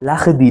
लाख दी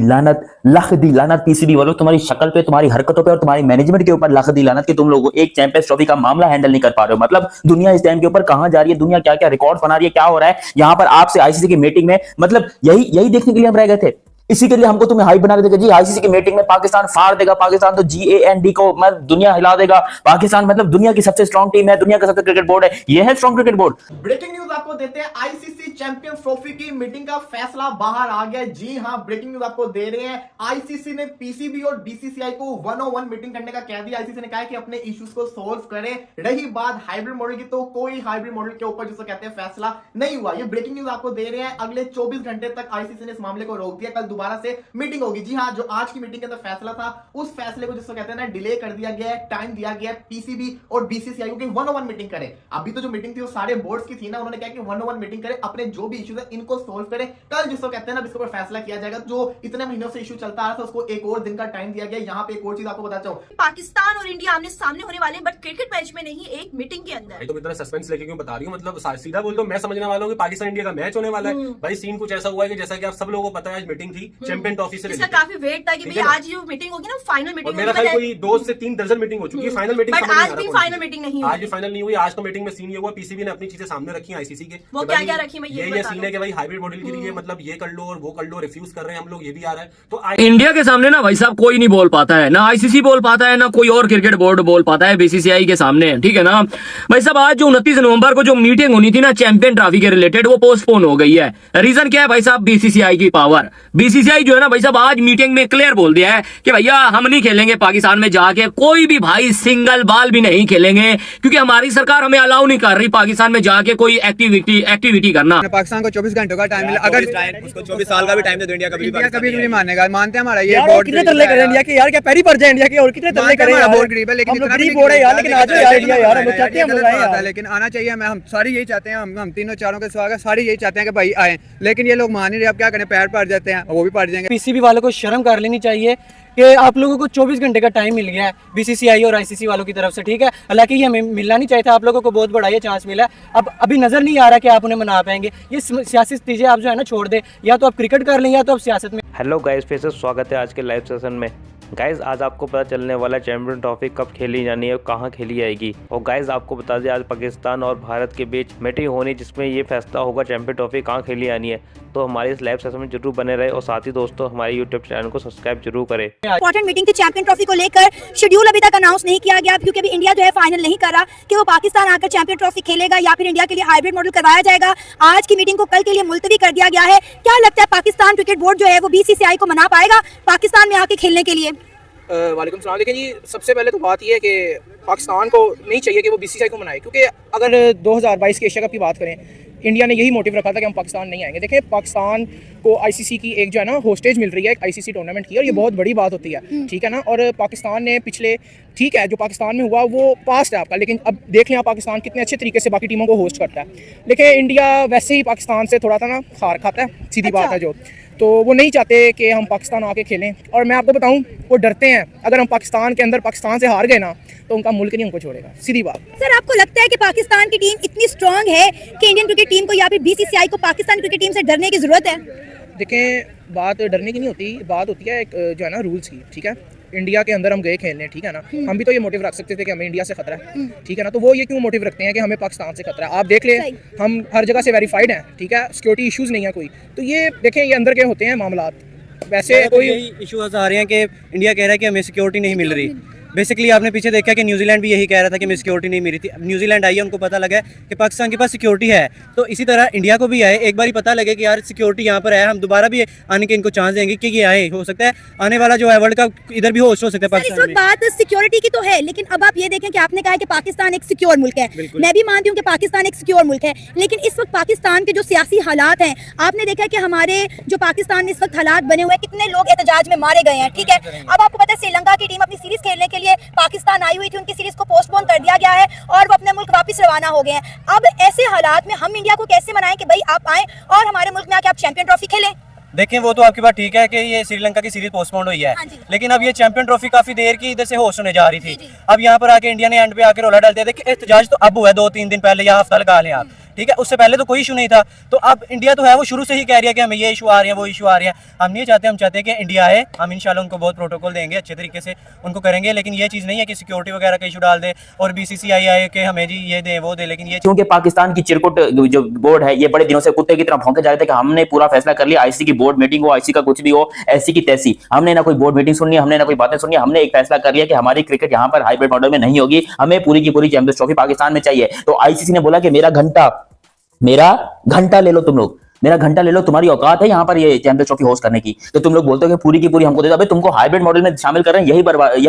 लानत पीसीबी वालों, तुम्हारी शक्ल पे, तुम्हारी हरकतों पे और तुम्हारी मैनेजमेंट के ऊपर लाख दी लानत कि तुम लोग एक चैंपियंस ट्रॉफी का मामला हैंडल नहीं कर पा रहे हो। मतलब दुनिया इस टाइम के ऊपर कहां जा रही है, दुनिया क्या क्या रिकॉर्ड बना रही है, क्या हो रहा है यहाँ पर आपसे आईसीसी की मीटिंग में। मतलब यही देखने के लिए हम रह गए थे। इसी के लिए हमको तुम्हें हाइप बना के देगा जी, आईसीसी की मीटिंग में पाकिस्तान फाड़ देगा, पाकिस्तान तो GAND को दुनिया हिला देगा, पाकिस्तान मतलब दुनिया की सबसे स्ट्रॉन्ग टीम है, दुनिया का सबसे क्रिकेट बोर्ड है, ये है strong cricket board. Breaking news आपको देते हैं, आईसीसी चैंपियंस ट्रॉफी की मीटिंग का फैसला बाहर आ गया। जी हां, ब्रेकिंग न्यूज आपको दे रहे हैं। आईसीसी ने पीसीबी और बीसीसीआई को 1-on-1 मीटिंग करने का कह दिया। आईसीसी ने कहा कि अपने इश्यूज को सॉल्व करें। रही बात हाइब्रिड मॉडल की, तो कोई हाइब्रिड मॉडल के ऊपर जिसको कहते हैं फैसला नहीं हुआ। ये ब्रेकिंग न्यूज आपको दे रहे हैं। अगले 24 घंटे तक आईसीसी ने इस मामले को रोक दिया। कल दोबारा से मीटिंग होगी। जी हां, जो आज की मीटिंग के अंदर फैसला था, उस फैसले को जिसको कहते हैं ना डिले कर दिया गया है, टाइम दिया गया है पीसीबी और बीसीसीआई को कि 1-on-1 मीटिंग करें। अभी तो जो मीटिंग थी वो सारे बोर्ड्स की थी ना, उन्होंने कहा कि 1-on-1 मीटिंग करें, अपने जो भी इश्यूज है इनको सॉल्व करें। कल जिसको कहते हैं ना इसके ऊपर फैसला किया जाएगा। जो इतने महीनों से इशू चलता आ रहा था उसको एक और दिन का टाइम दिया गया। यहाँ पे एक और चीज आपको बताता हूं, पाकिस्तान और इंडिया आमने सामने होने वाले, बट क्रिकेट मैच में नहीं, एक मीटिंग के अंदर। तो इतना सस्पेंस लेके क्यों बता रही हूँ? मतलब सीधा बोल दो, मैं समझने वाला हूँ कि पाकिस्तान इंडिया का मैच होने वाला है। भाई सीन कुछ ऐसा हुआ है कि जैसा कि आप सब लोगों को पता है, आज मीटिंग थी चैंपियन ट्रॉफी से, इसका काफी वेट था कि भाई आज जो मीटिंग होगी ना फाइनल मीटिंग, मेरा ख्याल कोई 2 से 3 दर्जन मीटिंग हो चुकी है, फाइनल मीटिंग। बट आज भी फाइनल मीटिंग नहीं हुई। आज भी फाइनल नहीं हुई। आज तो मीटिंग में सीन ये हुआ, पीसीबी ने अपनी चीजें सामने रखी आईसीसी के। वो क्या क्या रखी, मैं ये सीन है कि भाई हाइब्रिड मॉडल के लिए मतलब ये कर लो और वो कर लो, रिफ्यूज कर रहे हैं हम लोग, ये भी आ रहा है। तो इंडिया के सामने ना भाई साहब कोई नहीं बोल पाता है, ना आईसीसी बोल पाता है, ना कोई और क्रिकेट बोर्ड बोल पाता है बीसीसीआई के सामने, ठीक है ना भाई साहब। आज जो 29 नवंबर को जो मीटिंग होनी थी ना चैंपियन ट्रॉफी के रिलेटेड, वो पोस्टपोन हो गई है। रीजन क्या है भाई साहब? बीसीसीआई की पावर। बीसीसीआई जो है ना भाई साहब आज मीटिंग में क्लियर बोल दिया है कि भैया हम नहीं खेलेंगे पाकिस्तान में जाके, कोई भी भाई सिंगल बॉल भी नहीं खेलेंगे, क्योंकि हमारी सरकार हमें अलाउ नहीं कर रही पाकिस्तान में जाके कोई एक्टिविटी करना। पाकिस्तान को 24 घंटों का टाइम मिला, अगर उसको 24 साल का भी टाइम दे दो, इंडिया कभी नहीं मानेगा। मानते हैं हमारा ये बोर्ड कितने तरले करें इंडिया के यार, क्या पैरी पड़ जाए इंडिया के, और कितने तरले करें यार। बोर्ड गरीब है लेकिन हम गरीब बोर्ड है यार, लेकिन आज यार इंडिया यार हम चाहते हैं हम लोग आए यार, लेकिन आना चाहिए। हम सारे यही चाहते हैं, हम तीनों चारों के स्वागत सारे यही चाहते हैं कि भाई आए, लेकिन ये लोग मान नहीं रहे। अब क्या करें, पैर पड़ जाते हैं, वो भी पड़ जाएंगे। पीसीबी वालों को शर्म कर लेनी चाहिए कि आप लोगों को 24 घंटे का टाइम मिल गया है बीसीसीआई और आईसीसी वालों की तरफ से, ठीक है। हालांकि ये हमें मिलना नहीं चाहिए था, आप लोगों को बहुत बड़ा ये चांस मिला। अब अभी नजर नहीं आ रहा कि आप उन्हें मना पाएंगे। ये सियासी चीजें आप जो है ना छोड़ दे, या तो आप क्रिकेट कर लें या तो आप सियासत में। हेलो गाइस, फिर से स्वागत है आज के लाइव सेशन में। गाइस आज आपको पता चलने वाला चैंपियन ट्रॉफी कब खेली जानी है, कहाँ खेली जाएगी। और गाइस आपको बता दें आज पाकिस्तान और भारत के बीच मीटिंग होनी, जिसमें ये फैसला होगा चैंपियन ट्रॉफी कहाँ खेली जानी है। तो हमारे इस लाइव सेशन में जरूर बने रहे और साथ ही दोस्तों हमारे यूट्यूब चैनल को सब्सक्राइब जरूर करें। इंपॉर्टेंट मीटिंग थी चैंपियन ट्रॉफी को लेकर, शेड्यूल अभी तक अनाउंस नहीं किया गया, क्योंकि अभी इंडिया जो है फाइनल नहीं कर रहा कि वो पाकिस्तान आकर चैंपियन ट्रॉफी खेलेगा या फिर इंडिया के लिए हाइब्रिड मॉडल करवाया जाएगा। आज की मीटिंग को कल के लिए मुलतवी कर दिया गया है। क्या लगता है पाकिस्तान क्रिकेट बोर्ड जो है वो बीसीसीआई को मना पाएगा पाकिस्तान में आके खेलने के लिए? वालेकुम सलाम। लेकिन जी सबसे पहले तो बात यह है कि पाकिस्तान को नहीं चाहिए कि वो बीसीसीआई को मनाए, क्योंकि अगर 2022 के एशिया कप की बात करें, इंडिया ने यही मोटिव रखा था कि हम पाकिस्तान नहीं आएंगे। देखिए पाकिस्तान को आईसीसी की एक जो है ना होस्टेज मिल रही है आईसीसी टूर्नामेंट की, और ये बहुत बड़ी बात होती है, ठीक है ना। और पाकिस्तान ने पिछले, ठीक है जो पाकिस्तान में हुआ वो पास्ट है आपका, लेकिन अब देख लें पाकिस्तान कितने अच्छे तरीके से बाकी टीमों को होस्ट करता है। लेकिन इंडिया वैसे ही पाकिस्तान से थोड़ा सा ना खार खाता है, सीधी बात है जो, तो वो नहीं चाहते कि हम पाकिस्तान आके खेलें। और मैं आपको बताऊं वो डरते हैं, अगर हम पाकिस्तान के अंदर पाकिस्तान से हार गए ना तो उनका मुल्क नहीं उनको छोड़ेगा, सीधी बात। सर आपको लगता है कि पाकिस्तान की टीम इतनी स्ट्रांग है कि इंडियन क्रिकेट टीम को या फिर बीसीसीआई को पाकिस्तान क्रिकेट टीम से डरने की जरूरत है? देखें बात डरने की नहीं होती, बात होती है एक जो है ना रूल्स की, ठीक है। इंडिया के अंदर हम गए खेलने, ठीक है ना। हम भी तो ये मोटिव रख सकते थे कि हमें इंडिया से खतरा है, ठीक है ना। तो वो ये क्यों मोटिव रखते हैं कि हमें पाकिस्तान से खतरा है? आप देख ले हम हर जगह से वेरीफाइड हैं, ठीक है, सिक्योरिटी इश्यूज नहीं है कोई। तो ये देखें ये अंदर के होते हैं मामला। वैसे कोई इश्यूज आ रहे हैं कि इंडिया कह रहा है कि हमें सिक्योरिटी नहीं मिल रही। बेसिकली आपने पीछे देखा कि न्यूजीलैंड भी यही कह रहा था कि हमें सिक्योरिटी नहीं मिल रही थी। अब न्यूजीलैंड आई है, उनको पता लगा कि पाकिस्तान के पास सिक्योरिटी है, तो इसी तरह इंडिया को भी आए, एक बार ही पता लगे कि यार सिक्योरिटी यहाँ पर है, हम दोबारा भी आने के इनको चांस देंगे कि ये आए। हो सकता है आने वाला जो है वर्ल्ड कप इधर भी होस्ट हो सकता है पाकिस्तान में। बात सिक्योरिटी की तो है, लेकिन अब आप ये देखें कि आपने कहा कि पाकिस्तान एक सिक्योर मुल्क है, मैं भी मानती हूँ कि पाकिस्तान एक सिक्योर मुल्क है, लेकिन इस वक्त पाकिस्तान के जो सियासी हालात हैं, आपने देखा कि हमारे जो पाकिस्तान में इस वक्त हालात बने हुए हैं, कितने लोग एहतजाज में मारे गए हैं, ठीक है। अब आपको पता है श्रीलंका की टीम अपनी सीरीज खेलने के लिए पाकिस्तान आई हुई थी, उनकी सीरीज को पोस्टपोन कर दिया गया है और वो अपने मुल्क वापस रवाना हो गए हैं। अब ऐसे हालात में हम इंडिया को कैसे मनाएं कि भाई आप आए और हमारे मुल्क में आके आप चैंपियन ट्रॉफी खेलें? देखें वो तो आपकी बात ठीक है कि ये श्रीलंका की सीरीज पोस्टपोन हुई है, लेकिन अब ये चैंपियन ट्रॉफी काफी देर की इधर से होस्ट होने जा रही थी। अब यहाँ पर आके इंडिया ने एंड पे आके रोला डाल दिया। देखिए एहतजाज तो अब हुआ है 2-3 दिन पहले या हफ्ता लगा लें आप, ठीक है, उससे पहले तो कोई इशू नहीं था। तो अब इंडिया तो है वो शुरू से ही कह रही है कि हमें ये इशू आ रही है, वो इशू आ रही है। हम नहीं चाहते, हम चाहते हैं कि इंडिया आए, हम इंशाल्लाह उनको बहुत प्रोटोकॉल देंगे, अच्छे तरीके से उनको करेंगे। लेकिन ये चीज़ नहीं है कि सिक्योरिटी वगैरह का इशू डाल दे और BCCI आए कि हमें जी ये दे वो दे। लेकिन ये क्योंकि पाकिस्तान की चिरकुट जो बोर्ड है ये बड़े दिनों से कुत्ते की तरह भौंके जा रहे थे कि हमने पूरा फैसला कर लिया, आईसीसी की बोर्ड मीटिंग हो, आईसीसी का कुछ भी हो, ऐसी की तैसी। हमने ना कोई बोर्ड मीटिंग सुननी, हमने ना कोई बातें सुननी, हमने एक फैसला कर लिया कि हमारी क्रिकेट यहाँ पर हाइब्रिड मॉडल में नहीं होगी, हमें पूरी की पूरी चैंपियंस ट्रॉफी पाकिस्तान में चाहिए। तो आईसीसी ने बोला कि मेरा घंटा ले लो, तुम लोग मेरा घंटा ले लो, तुम्हारी औकात है यहाँ पर ये चैंपियंस ट्रॉफी होस्ट करने की। तो तुम लोग बोलते हो कि पूरी की पूरी हमको दे दो, अबे तुमको हाइब्रिड मॉडल में शामिल कर रहे हैं, यही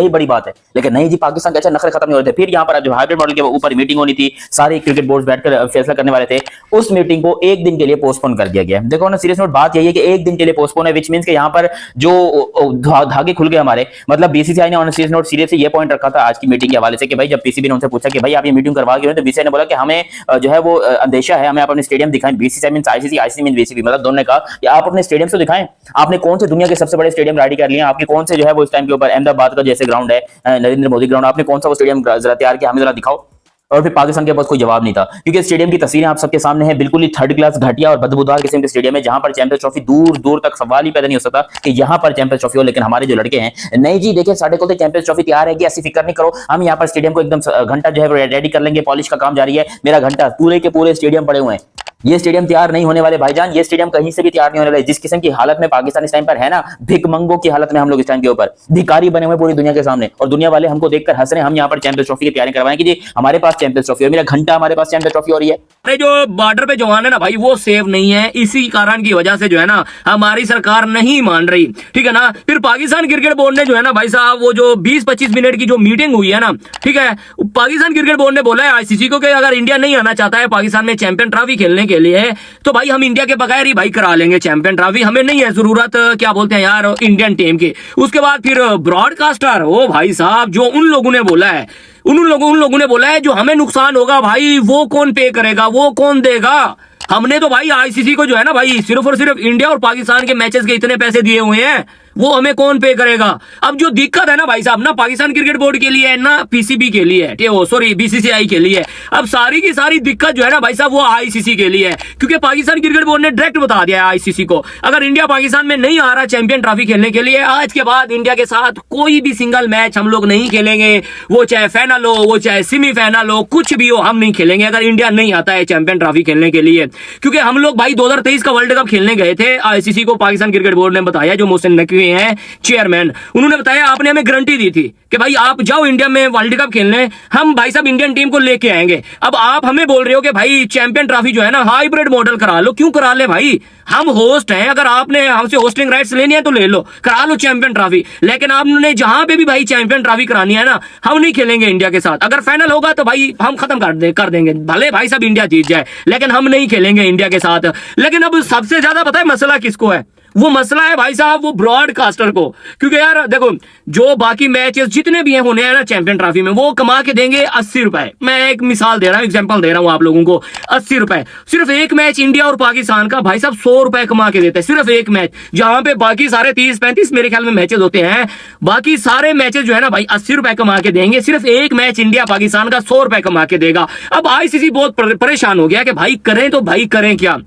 बड़ी बात है। लेकिन नहीं जी, पाकिस्तान के अच्छा नखरे खत्म नहीं हो रहे थे। फिर यहाँ पर जो हाइब्रिड मॉडल के ऊपर मीटिंग होनी थी, सारे क्रिकेट बोर्ड बैठकर फैसला करने वाले थे, उस मीटिंग को एक दिन के लिए पोस्टपोन कर दिया गया। देखो ना, सीरियस नोट बात यही है कि एक दिन के लिए पोस्टपोन है, विच मींस कि यहाँ पर जो धागे खुल गए हमारे। मतलब बीसीसीआई ने ऑन सीरियस नोट सीरियसली ये पॉइंट रखा था आज की मीटिंग के हवाले से कि भाई जब पीसीबी ने उनसे पूछा कि भाई आप ये मीटिंग करवा के, तो बीसीसीआई ने बोला कि हमें जो है वो अंदेशा है, हमें आप अपने स्टेडियम दिखाएं। BCCI means ICC, ICC means BCB, मतलब दोनों ने कहा कि आप अपने स्टेडियम से दिखाएं, आपने कौन से दुनिया के सबसे बड़े स्टेडियम रेडी कर लिए, आपके कौन से जो है वो इस टाइम के ऊपर अहमदाबाद का जैसे ग्राउंड है, नरेंद्र मोदी ग्राउंड, आपने कौन सा वो स्टेडियम जरा तैयार किया, हमें जरा दिखाओ। और फिर पाकिस्तान के पास कोई जवाब नहीं था, क्योंकि स्टेडियम की तस्वीरें आप सबके सामने है, बिल्कुल ही थर्ड क्लास घटिया और बदबूदार किस्म के स्टेडियम है, जहां पर चैंपियंस ट्रॉफी दूर दूर तक सवाल ही पैदा नहीं हो सकता कि यहां पर चैंपियंस ट्रॉफी हो। लेकिन हमारे जो लड़के हैं, नहीं जी देखिए साढ़े को तो चैंपियंस ट्रॉफी तैयार है, ऐसी फिक्र नहीं करो, हम यहाँ पर स्टेडियम को एकदम घंटा जो है रेडी कर लेंगे, पॉलिश का काम जारी है। मेरा घंटा पूरे के पूरे स्टेडियम पड़े हुए हैं, ये स्टेडियम तैयार नहीं होने वाले भाईजान, ये स्टेडियम कहीं से भी तैयार नहीं होने वाले। जिस किस्म की हालत में पाकिस्तान इस टाइम पर है ना, भिखमंगों की हालत में हम लोग इस टाइम के ऊपर भिखारी बने हुए पूरी दुनिया के सामने, और दुनिया वाले हमको देखकर हंस रहे हैं। हम यहाँ पर चैंपियंस ट्रॉफी की तैयारी करवाएं कि जी हमारे पास चैंपियंस ट्रॉफी हो, मेरा घंटा हमारे पास चैंपियंस ट्रॉफी हो रही है। अरे जो बॉर्डर पे जवान है ना भाई, वो सेफ नहीं है, इसी कारण की वजह से जो है ना हमारी सरकार नहीं मान रही, ठीक है ना। फिर पाकिस्तान क्रिकेट बोर्ड ने जो है ना भाई साहब, वो जो 20-25 मिनट की जो मीटिंग हुई है ना, ठीक है, पाकिस्तान क्रिकेट बोर्ड ने बोला है आईसीसी को कि अगर इंडिया नहीं आना चाहता है पाकिस्तान में चैंपियन ट्रॉफी खेलने के लिए, तो भाई हम इंडिया के बगैर ही भाई करा लेंगे चैंपियन ट्रॉफी, हमें नहीं है जरूरत क्या बोलते हैं यार इंडियन टीम की। उसके बाद फिर ब्रॉडकास्टर, ओ भाई साहब, जो उन लोगों ने बोला है, उन लोगों ने बोला है जो हमें नुकसान होगा भाई वो कौन पे करेगा, वो कौन देगा। हमने तो भाई आईसीसी को जो है ना भाई सिर्फ और सिर्फ इंडिया और पाकिस्तान के मैचेस के इतने पैसे दिए हुए हैं, वो हमें कौन पे करेगा। अब जो दिक्कत है ना भाई साहब, ना पाकिस्तान क्रिकेट बोर्ड के लिए है, ना पीसीबी के लिए है, सॉरी बीसीसीआई के लिए। अब सारी की सारी दिक्कत जो है ना भाई साहब वो आईसीसी के लिए है, क्योंकि पाकिस्तान क्रिकेट बोर्ड ने डायरेक्ट बता दिया है आईसीसी को, अगर इंडिया पाकिस्तान में नहीं आ रहा चैंपियन ट्रॉफी खेलने के लिए, आज के बाद इंडिया के साथ कोई भी सिंगल मैच हम लोग नहीं खेलेंगे, वो चाहे फाइनल हो, वो चाहे सेमीफाइनल हो, कुछ भी हो, हम नहीं खेलेंगे अगर इंडिया नहीं आता है चैंपियन ट्रॉफी खेलने के लिए। क्योंकि हम लोग भाई 2023 का वर्ल्ड कप खेलने गए थे, आईसीसी को पाकिस्तान क्रिकेट बोर्ड ने बताया, जो मोहसिन नकवी हैं चेयरमैन, उन्होंने बताया आपने हमें गारंटी दी थी कि भाई आप जाओ इंडिया में वर्ल्ड कप खेलने, हम भाई साहब इंडियन टीम को लेके आएंगे। अब आप हमें बोल रहे हो कि भाई चैंपियन ट्रॉफी जो है ना हाइब्रिड मॉडल करा लो, क्यों करा ले भाई, हम होस्ट हैं, अगर आपने हमसे होस्टिंग राइट्स लेनी है तो ले लो, करा लो चैंपियन ट्रॉफी। लेकिन आपने जहां पे भी भाई चैंपियन ट्रॉफी करानी है ना, हम नहीं खेलेंगे इंडिया के साथ, अगर फाइनल होगा तो भाई हम खत्म कर देंगे, भले भाई साहब इंडिया जीत जाए, लेकिन हम नहीं खेलेंगे इंडिया के साथ। लेकिन अब सबसे ज्यादा पता है मसला किसको है, वो मसला है भाई साहब वो ब्रॉडकास्टर को। क्योंकि यार देखो, जो बाकी मैचेस जितने भी होने हैं ना चैंपियन ट्रॉफी में, वो कमा के देंगे 80 रुपए। मैं एक मिसाल दे रहा हूं, एग्जांपल दे रहा हूं आप लोगों को, 80 रुपए सिर्फ एक मैच इंडिया और पाकिस्तान का भाई साहब 100 रुपए कमा के देते हैं, सिर्फ एक मैच, जहां पे बाकी सारे 30-35 मेरे ख्याल में मैचेस होते हैं, बाकी सारे मैचेस जो है ना भाई 80 रुपए कमा के देंगे, सिर्फ एक मैच इंडिया पाकिस्तान का 100 रुपए कमा के देगा। अब आईसीसी बहुत परेशान हो गया कि भाई करें तो भाई करें क्या,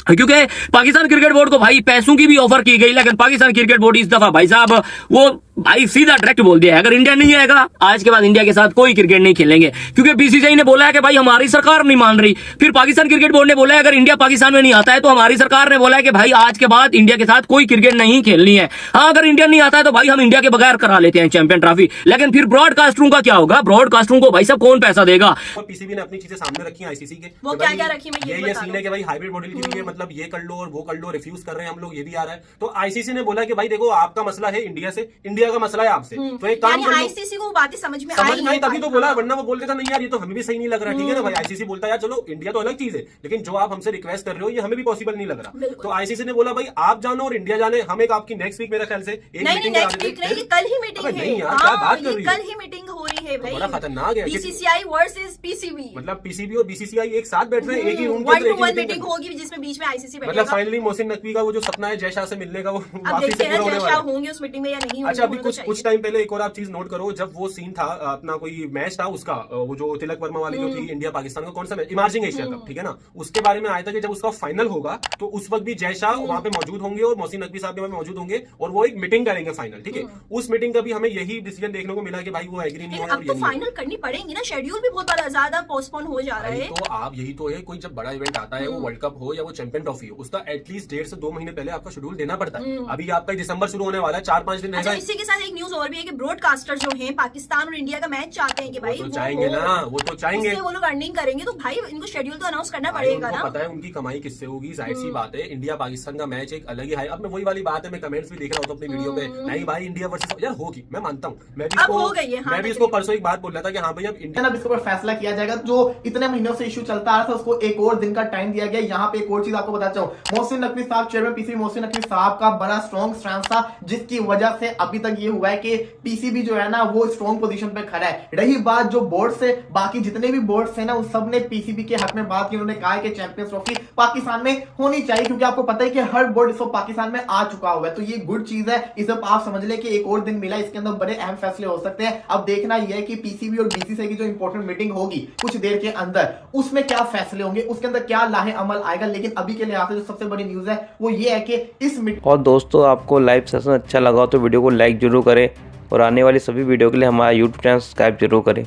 क्योंकि पाकिस्तान क्रिकेट बोर्ड को भाई पैसों की भी ऑफर की गई, लेकिन पाकिस्तान क्रिकेट बोर्ड इस दफा भाई साहब वो भाई सीधा डायरेक्ट बोल दिया है, अगर इंडिया नहीं आएगा आज के बाद इंडिया के साथ कोई क्रिकेट नहीं खेलेंगे, क्योंकि बीसीसीआई ने बोला है कि भाई हमारी सरकार नहीं मान रही। फिर पाकिस्तान क्रिकेट बोर्ड ने बोला है अगर इंडिया पाकिस्तान में नहीं आता है तो हमारी सरकार ने बोला है कि भाई आज के बाद इंडिया के साथ कोई क्रिकेट नहीं खेलनी है। हाँ, अगर इंडिया नहीं आता है तो भाई हम इंडिया के बगैर करा लेते हैं चैंपियन ट्रॉफी। लेकिन फिर ब्रॉडकास्टरों का क्या होगा, ब्रॉडकास्टरों को भाई साहब कौन पैसा देगा। और पीसीबी ने अपनी चीजें सामने रखी आईसीसी के, वो क्या क्या रखी, मैं ये सीन है कि भाई हाइब्रिड मॉडल के लिए मतलब ये कर लो और वो कर लो, रिफ्यूज कर रहे हैं हम लोग, ये भी आ रहा है। तो आईसीसी ने बोला कि भाई देखो आपका मसला है इंडिया से, इंडिया का मसला है आपसे, तो एक काम करो। आईसीसी को बातें समझ में आई तभी तो बोला, वरना वो बोल देता नहीं यार ये तो हमें भी सही नहीं लग रहा, ठीक है ना भाई। आईसीसी बोलता है यार चलो इंडिया तो अलग चीज है, लेकिन जो आप हमसे रिक्वेस्ट कर रहे हो ये हमें भी पॉसिबल नहीं लग रहा। तो आईसीसी ने बोला भाई आप जानो और इंडिया जाने, हम एक आपकी नेक्स्ट वीक मेरे ख्याल से एक मीटिंग कल ही मीटिंग है, नहीं यार क्या बात कर रही है, कल ही मीटिंग हो रही है भाई, बड़ा खतरनाक है। बीसीसीआई वर्सेस पीसीबी, मतलब पीसीबी और बीसीसीआई एक साथ बैठ रहे हैं एक ही रूम के वन अंदर, टू एक ही वन meeting मीटिंग में। होगी जिसमें बीच में आईसीसी मतलब बैठेगा। फाइनली मोहसिन नकवी का वो जो सपना है जय शाह से मिलने का, वो अब वापसी देखते से हैं पूरा ना होने जय वाला शाह है। होंगे उस मीटिंग में या नहीं अच्छा, अभी होंगे, कुछ टाइम पहले एक और आप चीज नोट करो, जब वो सीन था अपना कोई मैच था उसका, वो जो तिलक वर्मा वाली जो थी इंडिया पाकिस्तान का, कौन सा मैच, इमर्जिंग एशिया कप, ठीक है ना, उसके बारे में आया था कि जब उसका फाइनल होगा तो उस वक्त भी जय शाह वहां पे मौजूद होंगे और मोहसिन नकवी साहब भी वहां पे मौजूद होंगे और वो एक मीटिंग करेंगे फाइनल, ठीक है। उस मीटिंग का भी हमें यही डिसीजन देखने को मिला कि भाई वो एग्री नहीं लेकिन हुआ अब तो फाइनल करनी पड़ेगी ना, शेड्यूल भी बहुत बड़ा ज्यादा पोस्टपोन हो जा रहा है। तो आप यही तो है, कोई जब बड़ा इवेंट आता है, वो वर्ल्ड कप हो या वो चैंपियन ट्रॉफी हो, उसका एटलीस्ट 1.5 से 2 महीने पहले आपका शेड्यूल देना पड़ता है। अभी आपका दिसंबर शुरू होने वाला है, 4-5 दिन अच्छा, रहेगा। इसी के साथ एक न्यूज और भी है कि ब्रॉडकास्टर जो हैं पाकिस्तान और इंडिया का मैच चाहते हैं कि भाई वो तो चाहेंगे ना, वो तो चाहेंगे, उससे वो लोग अर्निंग करेंगे, तो भाई इनको शेड्यूल तो अनाउंस करना भाई पड़ेगा उनको ना। पता है उनकी कमाई किससे होगी, जाहिर सी बात है। इंडिया पाकिस्तान का मैच एक अलग ही है। अब मैं वही वाली बात है, मैं कमेंट्स भी देख रहा हूँ अपनी वीडियो पे, नहीं भाई इंडिया वर्सेस यार होगी, मैं मानता हूँ, मैं भी अब हो गई है, हाँ, मैं भी इसको परसों एक बात बोल रहा था कि हाँ भाई अब इंडिया, अब इसके ऊपर फैसला किया जाएगा। जो इतने महीनों से इशू चलता आ रहा था उसको एक और दिन का टाइम दिया गया। यहाँ पे एक और चीज आपको बताना चाहूँ, मोहसिन नकवी साहब चेयरमैन पीसीबी मोहसिन नकवी साहब का बड़ा स्ट्रॉन्ग स्टैंड था, जिसकी वजह से अभी तक ये हुआ है कि पीसीबी जो है ना वो स्ट्रॉन्ग पोजीशन पे खड़ा है। रही बात जो बोर्ड से, बाकी जितने भी बोर्ड है ना उन सब ने पीसीबी के हक में बात की। उन्होंने कहा कि चैंपियंस ट्रॉफी पाकिस्तान में होनी चाहिए, क्योंकि आपको पता है कि हर बोर्ड इस वक्त पाकिस्तान में आ चुका हुआ है, तो ये गुड चीज है। इस वक्त आप समझ ले कि एक और दिन मिला, इसके अंदर बड़े अहम फैसले हो सकते हैं। अब देखना यह है कि पीसीबी और बीसीसीआई की जो इंपॉर्टेंट मीटिंग होगी कुछ देर के अंदर, उसमें क्या फैसले होंगे, उसके अंदर क्या लाहे अमल आएगा। लेकिन अभी के लिहाज से जो सबसे बड़ी न्यूज है वो ये है कि इस और दोस्तों आपको लाइव सेशन अच्छा लगा तो वीडियो को लाइक जरूर करें और आने वाली सभी वीडियो के लिए हमारा यूट्यूब चैनल सब्सक्राइब जरूर करें।